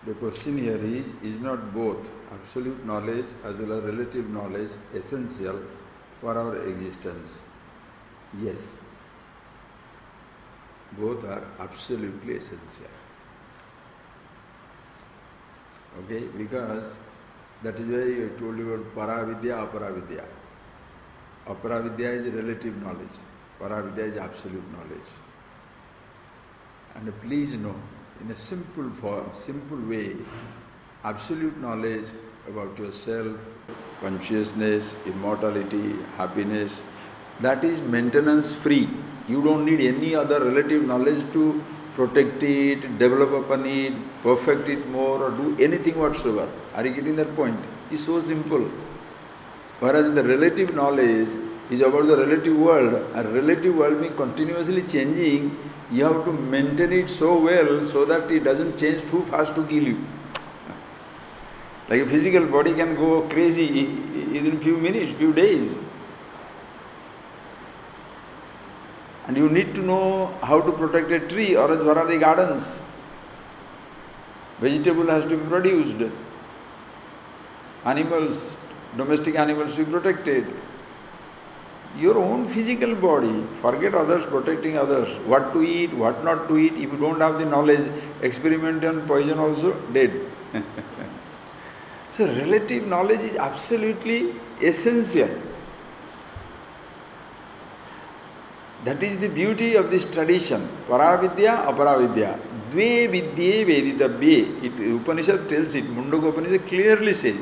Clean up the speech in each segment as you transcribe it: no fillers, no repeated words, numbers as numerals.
The question here is not both absolute knowledge as well as relative knowledge essential for our existence? Yes, both are absolutely essential. Okay, because that is why I told you about paravidya, aparavidya. Aparavidya is relative knowledge, paravidya is absolute knowledge. And please know, in a simple form, simple way, absolute knowledge about yourself, consciousness, immortality, happiness, that is maintenance free. You don't need any other relative knowledge to protect it, develop upon it, perfect it more, or do anything whatsoever. Are you getting that point? It's so simple. Whereas in the relative knowledge is about the relative world, and relative world being continuously changing, you have to maintain it so well so that it doesn't change too fast to kill you. Like a physical body can go crazy in few minutes, few days. And you need to know how to protect a tree, or else where are the gardens? Vegetable has to be produced. Animals, domestic animals to be protected. Your own physical body, forget others, protecting others. What to eat, what not to eat. If you don't have the knowledge, experiment on poison also, dead. So relative knowledge is absolutely essential. That is the beauty of this tradition. Paravidya, aparavidya. Dve vidye veditavye. Upanishad tells it, Mundaka Upanishad clearly says,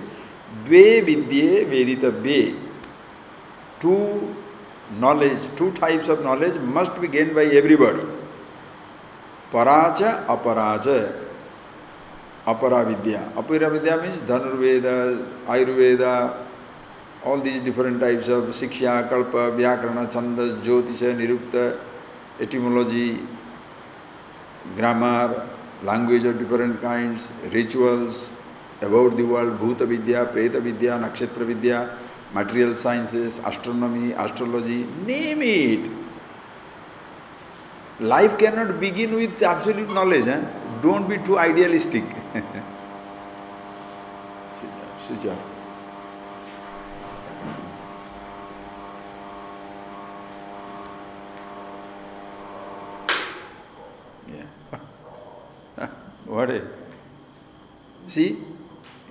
Dve vidye veditavye. Two knowledge, two types of knowledge must be gained by everybody. Paracha, aparacha. Aparavidya. Aparavidya means Dhanurveda, Ayurveda, all these different types of Siksha, Kalpa, Vyakarana, Chandas, Jyotisha, Nirukta, etymology, grammar, language of different kinds, rituals, about the world, Bhuta Vidya, Preta Vidya, Nakshatra Vidya, material sciences, astronomy, astrology, name it. Life cannot begin with absolute knowledge. Don't be too idealistic. Switch off. Yeah. What? See?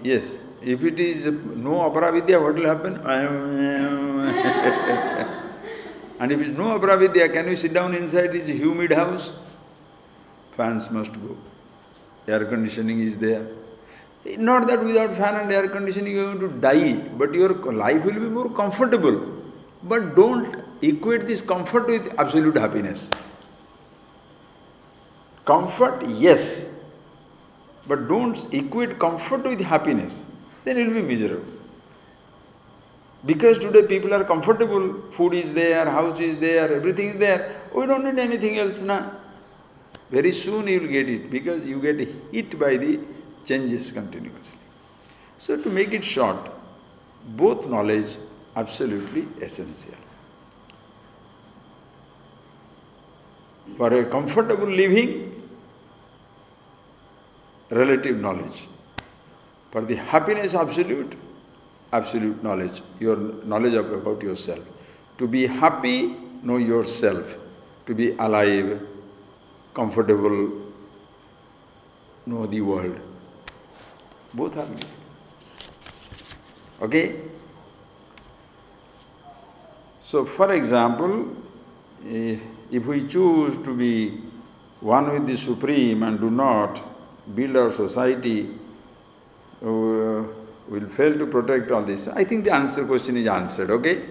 Yes. If it is no aparavidya, what will happen? And if it is no aparavidya, can you sit down inside this humid house? Fans must go. Air conditioning is there. Not that without fan and air conditioning you are going to die, but your life will be more comfortable. But don't equate this comfort with absolute happiness. Comfort, yes, but don't equate comfort with happiness. Then you will be miserable. Because today people are comfortable, food is there, house is there, everything is there. We don't need anything else now. Very soon you will get it, because you get hit by the changes continuously. So to make it short, both knowledge absolutely essential. For a comfortable living, relative knowledge. For the happiness absolute, absolute knowledge, your knowledge about yourself. To be happy, know yourself. To be alive, comfortable, know the world. Both are needed. Okay? So, for example, if we choose to be one with the Supreme and do not build our society, will fail to protect all this. I think the question is answered, okay?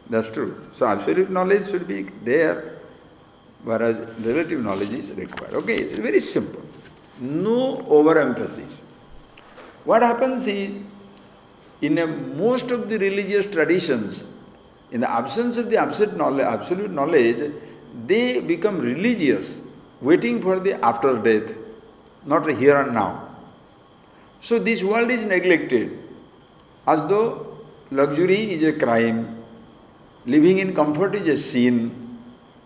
That's true. So absolute knowledge should be there, whereas relative knowledge is required. Okay, it's very simple. No overemphasis. What happens is, in most of the religious traditions, in the absence of the absolute knowledge, they become religious, waiting for the after death, not the here and now. So this world is neglected, as though luxury is a crime, living in comfort is a sin,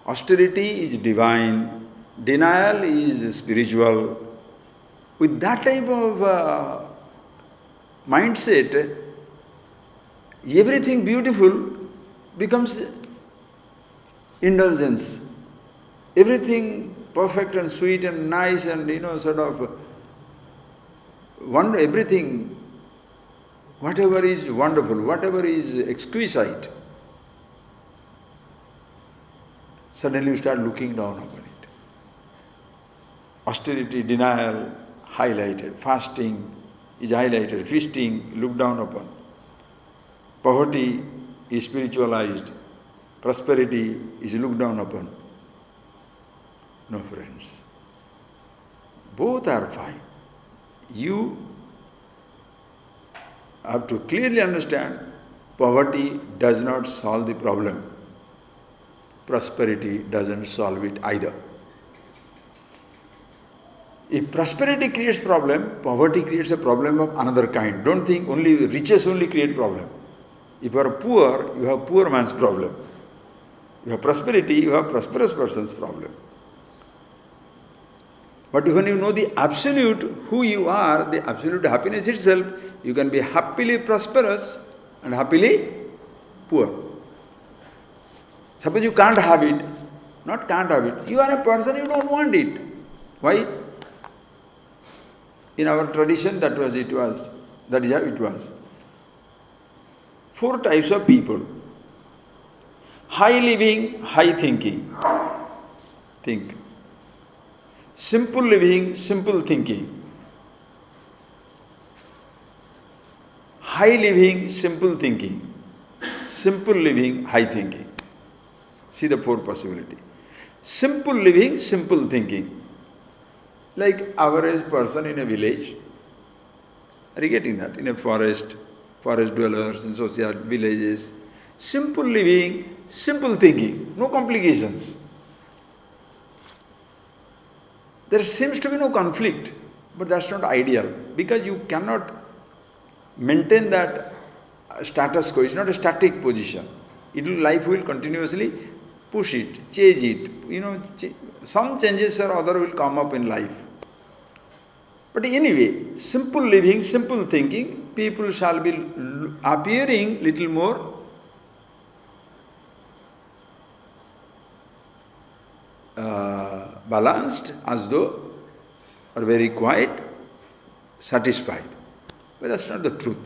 austerity is divine, denial is spiritual. With that type of mindset, everything beautiful becomes indulgence. Everything perfect and sweet and nice and sort of everything, whatever is wonderful, whatever is exquisite, suddenly you start looking down upon it. Austerity, denial, highlighted. Fasting is highlighted. Feasting, looked down upon. Poverty is spiritualized. Prosperity is looked down upon. No, friends. Both are fine. You have to clearly understand poverty does not solve the problem. Prosperity doesn't solve it either. If prosperity creates problem, poverty creates a problem of another kind. Don't think only riches only create problem. If you are poor, you have poor man's problem. You have prosperity, you have prosperous person's problem. But when you know the absolute, who you are, the absolute happiness itself, you can be happily prosperous and happily poor. Suppose you can't have it, not can't have it, you are a person, you don't want it. Why? In our tradition, that is how it was. 4 types of people. High living, high thinking. Think. Simple living, simple thinking. High living, simple thinking. Simple living, high thinking. See the 4 possibilities. Simple living, simple thinking. Like average person in a village. Are you getting that? In a forest dwellers in social villages. Simple living, simple thinking, no complications. There seems to be no conflict, but that's not ideal because you cannot maintain that status quo. It's not a static position. Life will continuously push it, change it. Some changes or other will come up in life. But anyway, simple living, simple thinking, people shall be appearing little more balanced, as though, or very quiet, satisfied. But that's not the truth.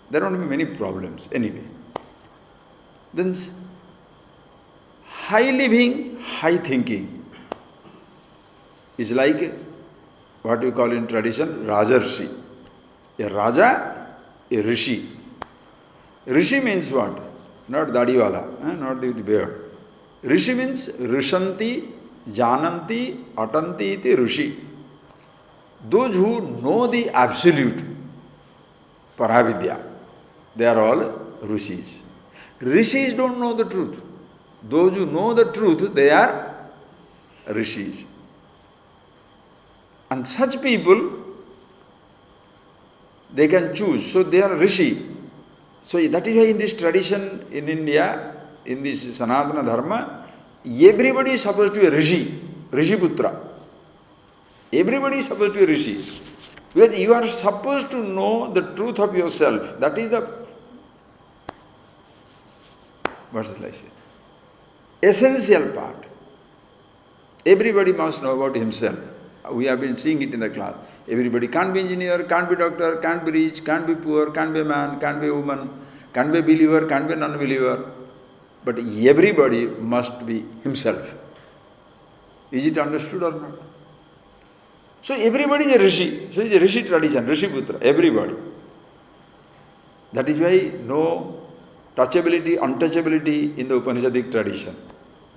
There won't be many problems anyway. Then high living, high thinking is like what we call in tradition Rajarshi. A Raja, a Rishi. Rishi means what? Not Dadiwala, not the beard. Rishi means Rishanti, Jananti, Atanti iti Rishi. Those who know the absolute, Paravidya, they are all Rishis. Rishis don't know the truth. Those who know the truth, they are Rishis. And such people, they can choose. So they are Rishi. So that is why in this tradition in India, in this Sanatana Dharma, everybody is supposed to be a Rishi, Rishiputra. Everybody is supposed to be a Rishi. Because you are supposed to know the truth of yourself. That is the, what shall I say, essential part. Everybody must know about himself. We have been seeing it in the class. Everybody can't be engineer, can't be doctor, can't be rich, can't be poor, can't be a man, can't be a woman, can't be a believer, can't be a non-believer. But everybody must be himself. Is it understood or not? So everybody is a Rishi. So it's a Rishi tradition, Rishiputra, everybody. That is why no touchability, untouchability in the Upanishadic tradition.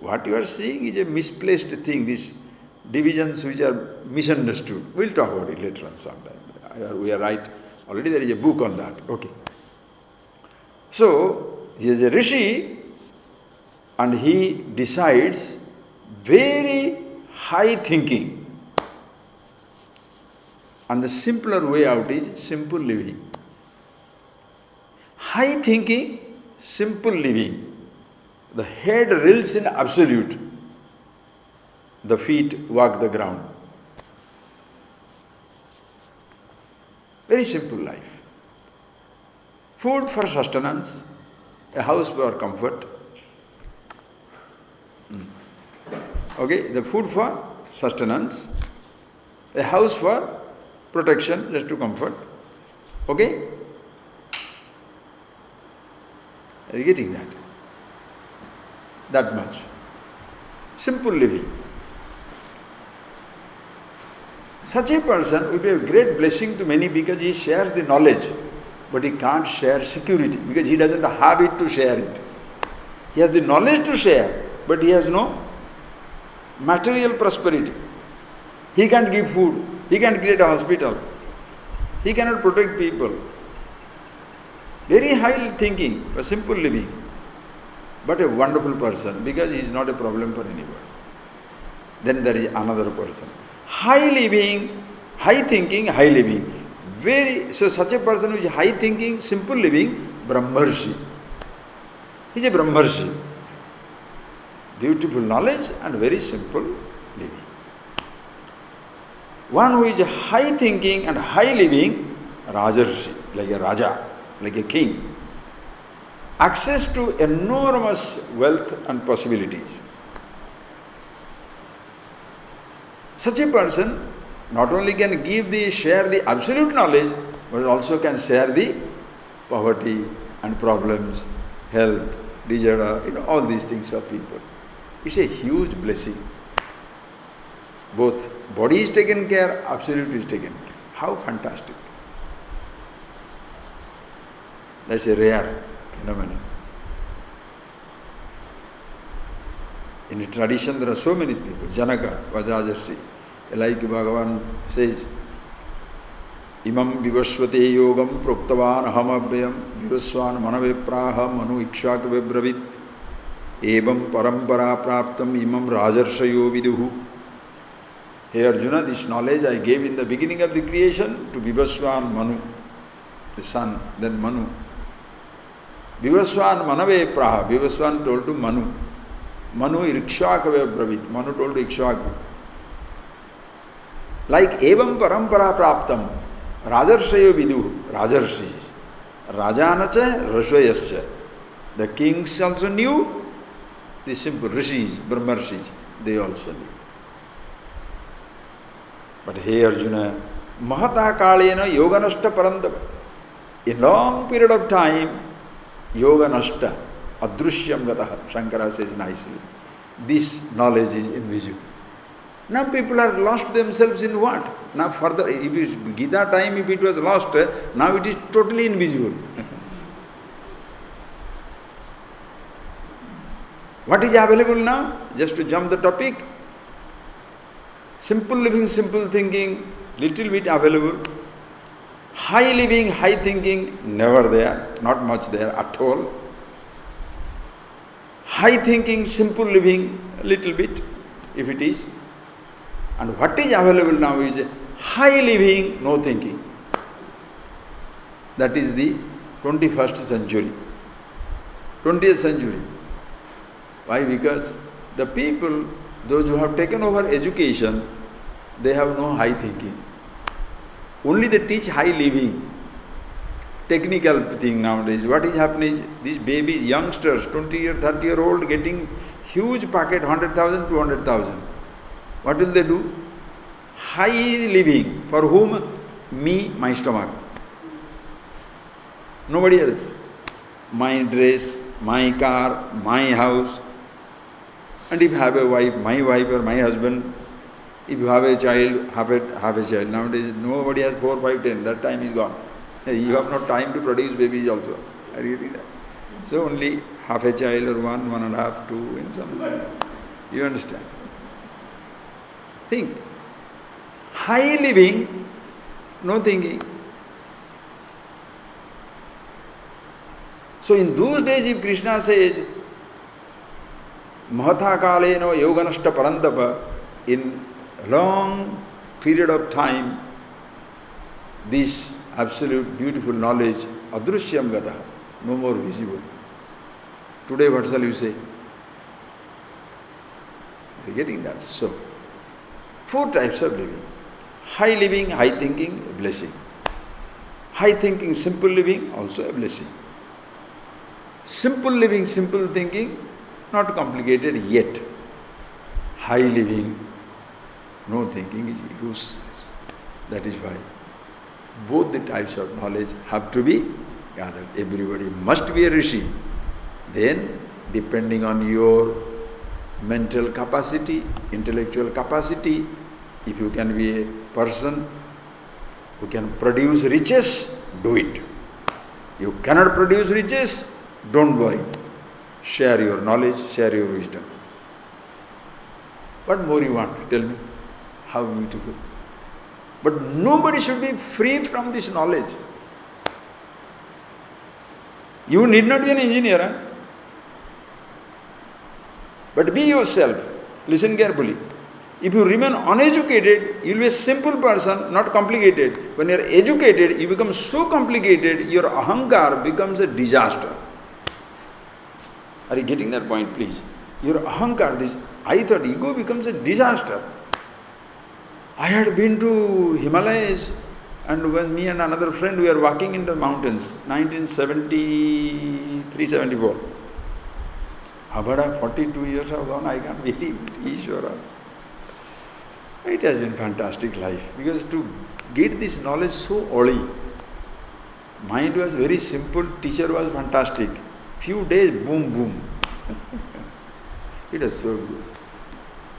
What you are seeing is a misplaced thing, these divisions which are misunderstood. We'll talk about it later on sometime. We are right. Already there is a book on that. Okay. So, he is a Rishi and he decides very high thinking. And the simpler way out is simple living. High thinking, simple living. The head reels in absolute. The feet walk the ground. Very simple life. Food for sustenance, a house for comfort. Okay, the food for sustenance, a house for protection, just to comfort. Okay? Are you getting that? That much. Simple living. Such a person will be a great blessing to many because he shares the knowledge, but he can't share security because he doesn't have it to share it. He has the knowledge to share, but he has no material prosperity. He can't give food, he can't create a hospital, he cannot protect people. Very high thinking, a simple living, but a wonderful person because he is not a problem for anyone. Then there is another person. High living, high thinking, high living. So such a person who is high thinking, simple living, Brahmarshi. He is a Brahmarshi. Beautiful knowledge and very simple living. One who is high thinking and high living, Rajarshi, like a Raja, like a king. Access to enormous wealth and possibilities. Such a person not only can share the absolute knowledge, but also can share the poverty and problems, health, disorder, all these things of people. It's a huge blessing. Both body is taken care, absolute is taken care. How fantastic. That's a rare phenomenon. In the tradition there are so many people. Janaka was Rajarshi. Like Bhagavan says, Imam vivasvate yogam proktavan ahamavyam vivasvan manave praha manu ikshaka vibravit evam parampara praptam imam rajarshayo viduhu. Hey Arjuna, this knowledge I gave in the beginning of the creation to Vivasvan Manu, the son, then Manu. Vivasvan manave praha, Vivasvan told to Manu. Manu ikshaka vibravit, Manu told to Ikshvaku. Like evam parampara praptam, rajarshayo vidu, rajarshis, rajanacha rashayascha. The kings also knew, the simple rishis, brahmarshis, they also knew. But hey Arjuna, mahata kalena yoga nashta parandava. In long period of time, yoga nashta, adrushyam gataha, Shankara says nicely. This knowledge is invisible. Now people are lost themselves in what? Now further, if it is Gita time, if it was lost, now it is totally invisible. What is available now? Just to jump the topic. Simple living, simple thinking, little bit available. High living, high thinking, never there, not much there at all. High thinking, simple living, little bit, if it is. And what is available now is high living, no thinking. That is the 21st century. 20th century. Why? Because the people, those who have taken over education, they have no high thinking. Only they teach high living. Technical thing nowadays. What is happening is these babies, youngsters, 20-year, 30-year-old getting huge packet, 100,000, 200,000. What will they do? High living. For whom? Me, my stomach. Nobody else. My dress, my car, my house. And if you have a wife, my wife or my husband. If you have a child, have a child. Nowadays, nobody has 4, 5, 10. That time is gone. You have no time to produce babies also. Are you getting that? So only half a child or 1, 1.5, 2, and something. You understand? Think. High living, no thinking. So in those days, if Krishna says, Mahatha kaleno yoganashta parantapa, in long period of time, this absolute beautiful knowledge, adrushyam gata, no more visible. Today what shall you say? You are getting that? So, 4 types of living. High living, high thinking, blessing. High thinking, simple living, also a blessing. Simple living, simple thinking, not complicated yet. High living, no thinking is useless. That is why both the types of knowledge have to be gathered. Everybody must be a rishi. Then, depending on your mental capacity, intellectual capacity, if you can be a person who can produce riches, do it. You cannot produce riches, don't worry. Share your knowledge, share your wisdom. What more you want? Tell me. How beautiful. But nobody should be free from this knowledge. You need not be an engineer, huh? But be yourself. Listen carefully. If you remain uneducated, you will be a simple person, not complicated. When you are educated, you become so complicated, your ahankar becomes a disaster. Are you getting that point, please? Your ahankar, this I thought ego becomes a disaster. I had been to Himalayas, and when me and another friend, we were walking in the mountains, 1973-74. Abada, 42 years have gone, I can't believe it, Ishvara. It has been fantastic life, because to get this knowledge so early, mind was very simple, teacher was fantastic. Few days, boom, boom. It was so good.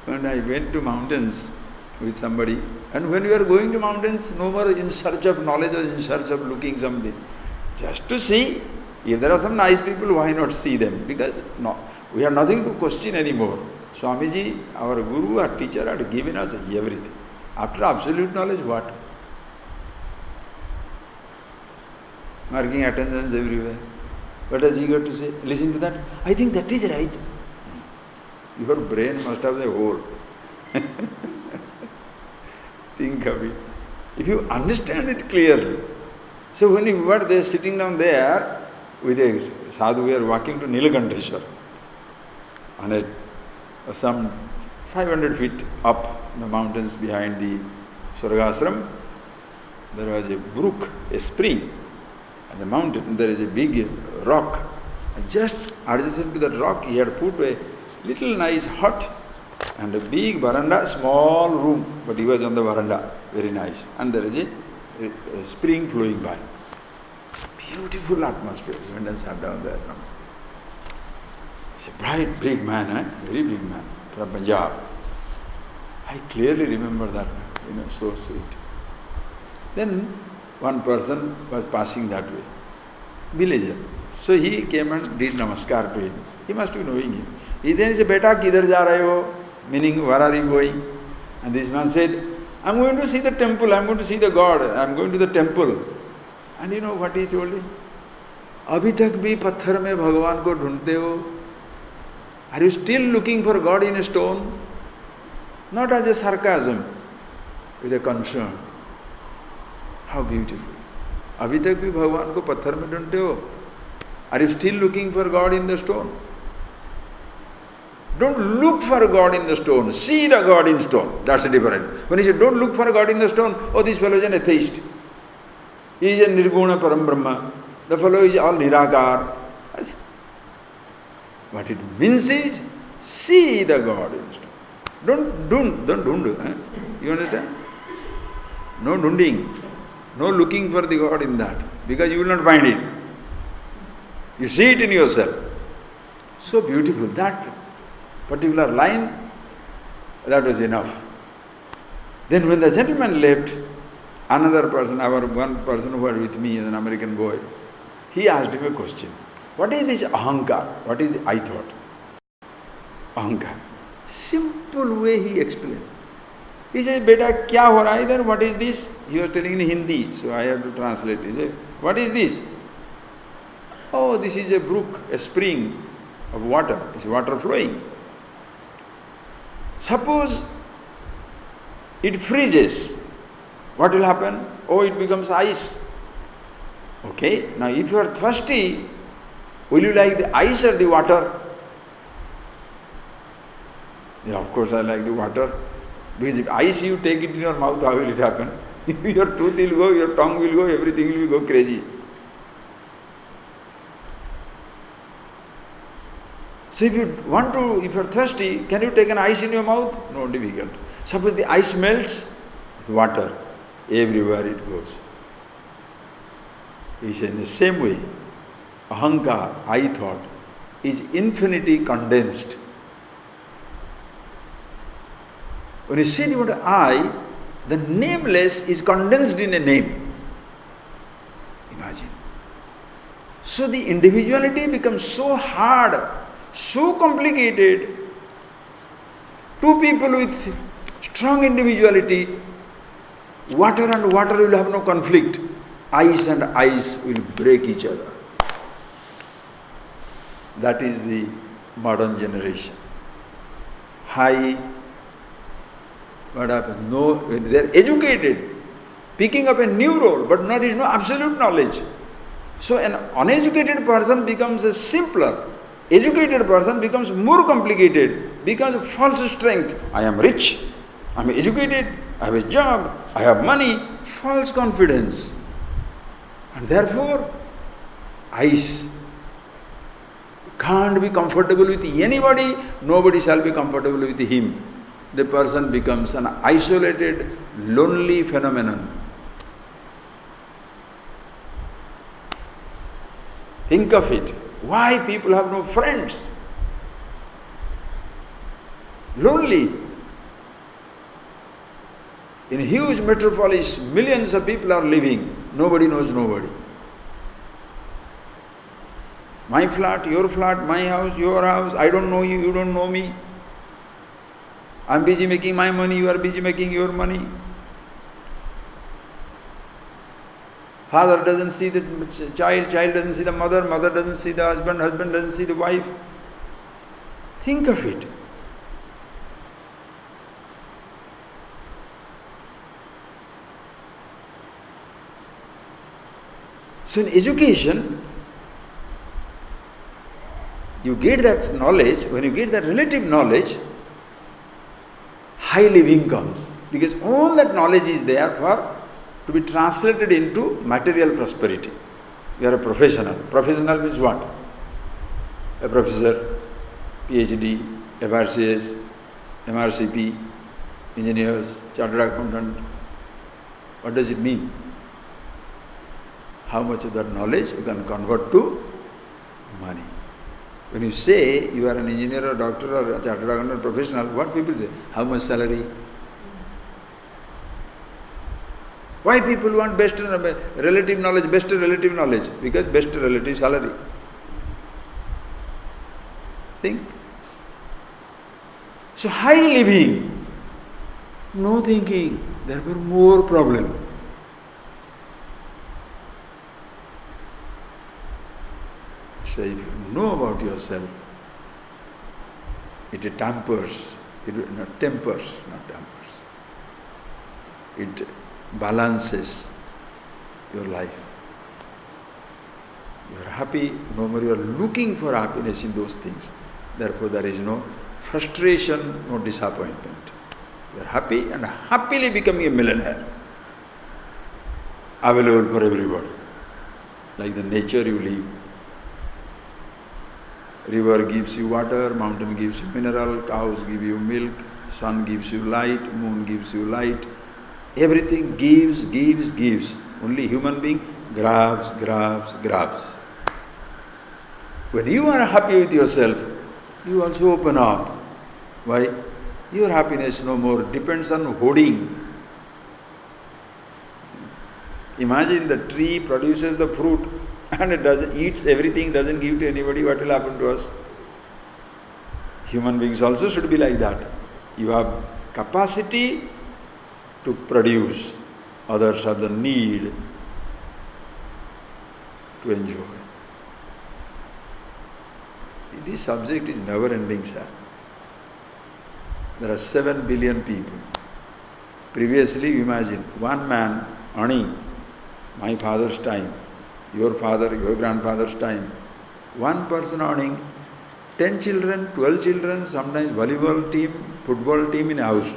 When I went to mountains with somebody, and when we are going to mountains, no more in search of knowledge or in search of looking something. Just to see, if there are some nice people, why not see them? Because no, we have nothing to question anymore. Swamiji, our guru, our teacher, had given us everything. After absolute knowledge, what? Marking attendance everywhere. What has he got to say? Listen to that. I think that is right. Your brain must have a hole. Think of it. If you understand it clearly. So when you were there sitting down there with a sadhu, we are walking to Nilakanteshwar. And some 500 feet up in the mountains behind the Swargasram, there was a brook, a spring. And the mountain, there is a big rock. And just adjacent to that rock, he had put a little nice hut and a big veranda, small room, but he was on the veranda, very nice. And there is a spring flowing by. Beautiful atmosphere. We went and sat down there. Namaste. He's a bright, big man, very big man, from Punjab. I clearly remember that, so sweet. Then one person was passing that way, villager. So he came and did namaskar to him. He must be knowing him. He then said, "Beta, kidhar ja rahe ho?" Meaning, where are you going? And this man said, "I'm going to see the temple, I'm going to see the God, I'm going to the temple." And you know what he told him? "Abhi tak bhi patthar mein Bhagavan ko dhundte ho? Are you still looking for God in a stone?" Not as a sarcasm, with a concern. How beautiful. "Abhi tak bhi Bhagavan ko patthar mein dhundte ho? Are you still looking for God in the stone?" Don't look for God in the stone. See the God in stone. That's the difference. When he said, don't look for God in the stone, oh, this fellow is an atheist. He is a Nirguna Param Brahma. The fellow is all Nirakar. What it means is, see the God in stone. Don't dund. You understand? No dunding. No looking for the God in that. Because you will not find it. You see it in yourself. So beautiful. That particular line, that was enough. Then when the gentleman left, another person, one person who was with me, an American boy, he asked him a question. What is this ahankar? What is I thought? Ahankar. Simple way he explained. He said, "Beta, kya ho raha hai idhar? What is this?" He was telling in Hindi, so I have to translate. He said, "What is this?" "Oh, this is a brook, a spring of water. It's water flowing. Suppose it freezes, what will happen? Oh, it becomes ice. Okay, now if you are thirsty, will you like the ice or the water?" "Yeah, of course I like the water. Because if ice you take it in your mouth, how will it happen?" Your tooth will go, your tongue will go, everything will go crazy. So if you're thirsty, can you take an ice in your mouth? No, difficult. Suppose the ice melts, water, everywhere it goes. He said in the same way, ahankar, I thought, is infinity condensed. When you see the word I, the nameless is condensed in a name. Imagine. So the individuality becomes so hard, so complicated. Two people with strong individuality, water and water will have no conflict. Ice and ice will break each other. That is the modern generation. High, what happens? No, they are educated, picking up a new role, but there is no absolute knowledge. So an uneducated person becomes a simpler. Educated person becomes more complicated, becomes a false strength. I am rich, I am educated, I have a job, I have money, false confidence. And therefore, ice can't be comfortable with anybody, nobody shall be comfortable with him. The person becomes an isolated, lonely phenomenon. Think of it. Why people have no friends? Lonely. In a huge metropolis, millions of people are living. Nobody knows nobody. My flat, my house, your house, I don't know you, you don't know me. I'm busy making my money, you are busy making your money. Father doesn't see the child, child doesn't see the mother, mother doesn't see the husband, husband doesn't see the wife. Think of it. So in education, you get that knowledge, when you get that relative knowledge, high living comes. Because all that knowledge is there to be translated into material prosperity. You are a professional. Professional means what? A professor, PhD, FRCS, MRCP, engineers, chartered accountant. What does it mean? How much of that knowledge you can convert to money. When you say you are an engineer or doctor or a chartered accountant professional, what people say? How much salary? Why people want best relative knowledge, best relative knowledge? Because best relative salary. Think. So high living, no thinking, therefore more problem. So if you know about yourself, it tempers, not tempers. It balances your life. You are happy, no more you are looking for happiness in those things. Therefore there is no frustration, no disappointment. You are happy and happily becoming a millionaire. Available for everybody. Like the nature you live. River gives you water, mountain gives you mineral, cows give you milk, sun gives you light, moon gives you light. Everything gives. Only human being grabs. When you are happy with yourself, you also open up. Why? Your happiness no more depends on hoarding. Imagine the tree produces the fruit and it eats everything, doesn't give to anybody. What will happen to us? Human beings also should be like that. You have capacity to produce. Others have the need to enjoy. This subject is never ending, sir. There are 7 billion people. Previously, imagine, one man earning my father's time, your father, your grandfather's time, one person earning 10 children, 12 children, sometimes volleyball team, football team in a house.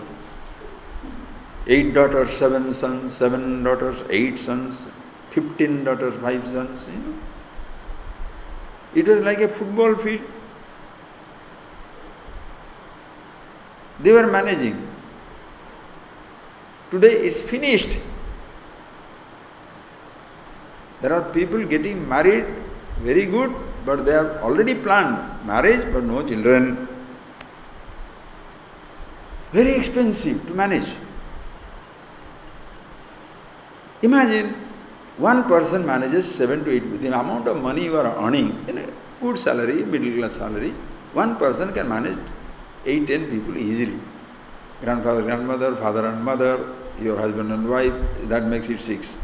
8 daughters, 7 sons, 7 daughters, 8 sons, 15 daughters, 5 sons, you know. It was like a football field. They were managing. Today it's finished. There are people getting married, very good, but they have already planned marriage but no children. Very expensive to manage. Imagine one person manages 7 to 8, with the amount of money you are earning, in a good salary, middle class salary, one person can manage 8-10 people easily. Grandfather, grandmother, father and mother, your husband and wife, that makes it 6.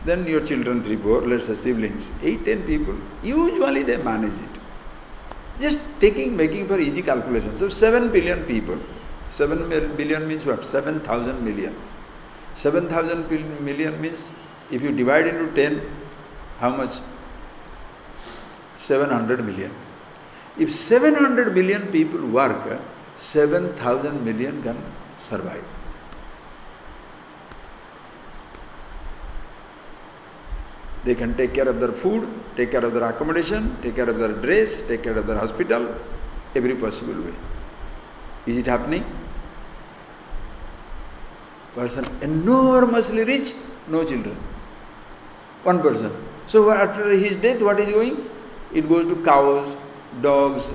Then your children 3-4, let's say siblings, 8-10 people, usually they manage it. Just making for easy calculation. So 7 billion people, 7 billion means what? 7,000 million. 7,000 million means, if you divide into 10, how much? 700 million. If 700 million people work, 7,000 million can survive. They can take care of their food, take care of their accommodation, take care of their dress, take care of their hospital, every possible way. Is it happening? Person enormously rich, no children. One person. So after his death, what is going? It goes to cows, dogs,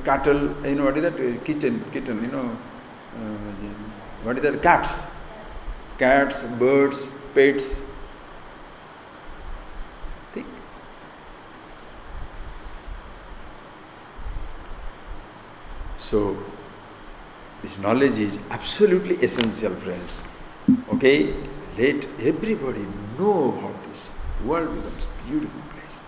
cattle, you know, what is that? Kitten, you know, what is that? Cats, birds, pets. Think. So, this knowledge is absolutely essential, friends. Okay? Let everybody know about this. The world becomes a beautiful place.